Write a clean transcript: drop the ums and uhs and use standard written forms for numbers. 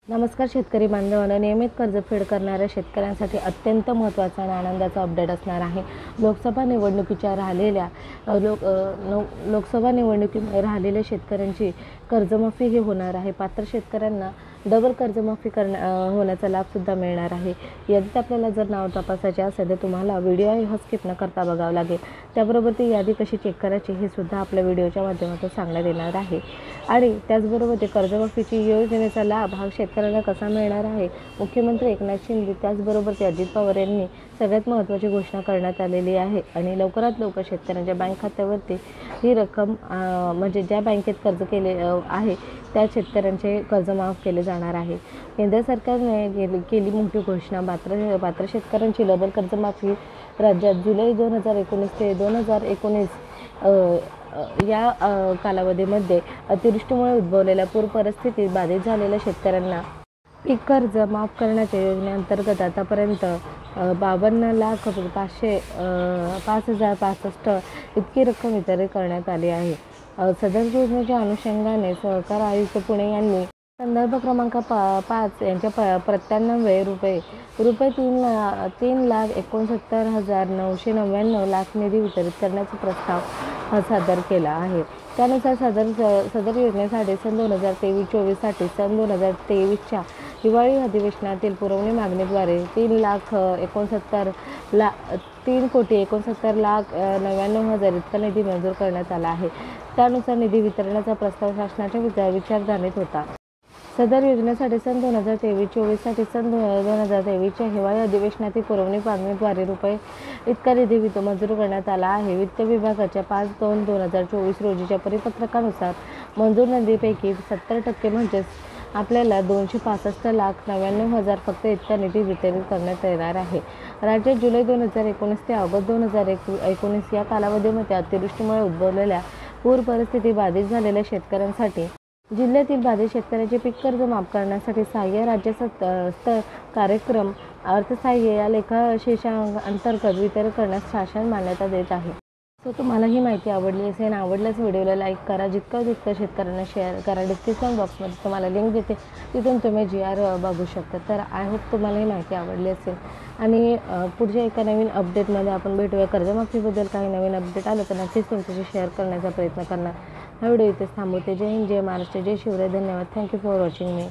नमस्कार शेतकरी बांधवांनो, नियमित कर्जफेड करणाऱ्या शेतकऱ्यांसाठी अत्यंत महत्त्वाचा आणि आनंदाचा अपडेट असणार आहे। लोकसभा निवडणुकीच्या लोकसभा निवडणुकीमुळे राहिलेल्या शेतकऱ्यांची कर्जमाफी ही होणार आहे। पात्र शेतकऱ्यांना डबल कर्जमाफी होण्याचा लाभसुद्धा मिळणार आहे। यादीत आपल्याला जर नाव तपासायचे असेल तर तुम्हाला व्हिडिओ स्किप न करता बघावं लागेल। त्याबरोबर ती यादी कशी चेक करायची हे सुद्धा आपल्या व्हिडिओच्या माध्यमातून सांगण्यात येणार आहे। आणि त्याचबरोबर ते कर्जमाफीची योजनेचा लाभ हा शेतकऱ्यांना कसा मिळणार आहे, मुख्यमंत्री एकनाथ शिंदे त्याचबरोबर ते अजित पवार यांनी सगळ्यात महत्त्वाची घोषणा करण्यात आलेली आहे। आणि लवकरात लवकर शेतकऱ्यांच्या बँक खात्यावरती ही रक्कम म्हणजे ज्या बँकेत कर्ज केले आहे त्या शेतकऱ्यांचे कर्ज माफ केले जाणार आहे। केंद्र सरकारने केली मोठी घोषणा। पात्र शेतकऱ्यांची डबल कर्जमाफी राज्यात जुलै 2019 ते 2019 या कालावधीमध्ये अतिवृष्टीमुळे उद्भवलेल्या पूर परिस्थितीत बाधित झालेल्या शेतकऱ्यांना पीक कर्ज माफ करण्याच्या योजनेअंतर्गत आतापर्यंत 52,05,065 इतकी रक्कम वितरित करण्यात आली आहे। सदर योजनेच्या अनुषंगाने सहकार आयुक्त पुणे यांनी संदर्भ क्रमांक 5 यांच्या 93 रुपये 3,69,999 लाख निधी वितरित करण्याचा प्रस्ताव सादर केला आहे। त्यानुसार सदर योजनेसाठी सन 2023-24 साठी सन 2023च्या हिवाळी अधिवेशनातील पुरवणी मागणीद्वारे 3,69,00,000 इतका निधी मंजूर करण्यात आला आहे। त्यानुसार निधी वितरणाचा प्रस्ताव शासनाच्या विचारधारेत होता। सदर योजनेसाठी सन 2023-24 साठी सन 2023च्या हिवाळी अधिवेशनातील पुरवणी मागणीद्वारे रुपये इतका निधी मंजूर करण्यात आला आहे। वित्त विभागाच्या 5/2/2024 रोजीच्या परिपत्रकानुसार मंजूर निधीपैकी 70% म्हणजेच आपल्याला 265,99,000 फक्त इतका निधी वितरित करण्यात येणार आहे। राज्यात जुलै 2019 ते ऑगस्ट 2019 या कालावधीमध्ये अतिवृष्टीमुळे उद्भवलेल्या पूर परिस्थिती बाधित झालेल्या शेतकऱ्यांसाठी जिल्ह्यातील बाधित शेतकऱ्यांचे पीक कर्ज माफ करण्यासाठी सहाय्य राज्य कार्यक्रम अर्थसहाय्य या लेखाशीर्षकाअंतर्गत वितरित करण्यास शासन मान्यता देत आहे। तुम्हाला ही माहिती आवडली असेल, आवडल्यास व्हिडिओला लाईक करा, जितकं शेतकऱ्यांना शेअर करा। डिस्क्रिप्शन बॉक्समध्ये तुम्हाला लिंक देते, तिथून तुम्ही GR बघू शकता। तर आय होप तुम्हाला ही माहिती आवडली असेल आणि पुढच्या एका नवीन अपडेटमध्ये आपण भेटूया। कर्जमाफीबद्दल काही नवीन अपडेट आलं तर नक्कीच तुमच्याशी शेअर करण्याचा प्रयत्न करणार। हा व्हिडिओ इथेच थांबवते। जय हिंद, जय महाराष्ट्र, जय शिवराय। धन्यवाद। Thank you for watching me.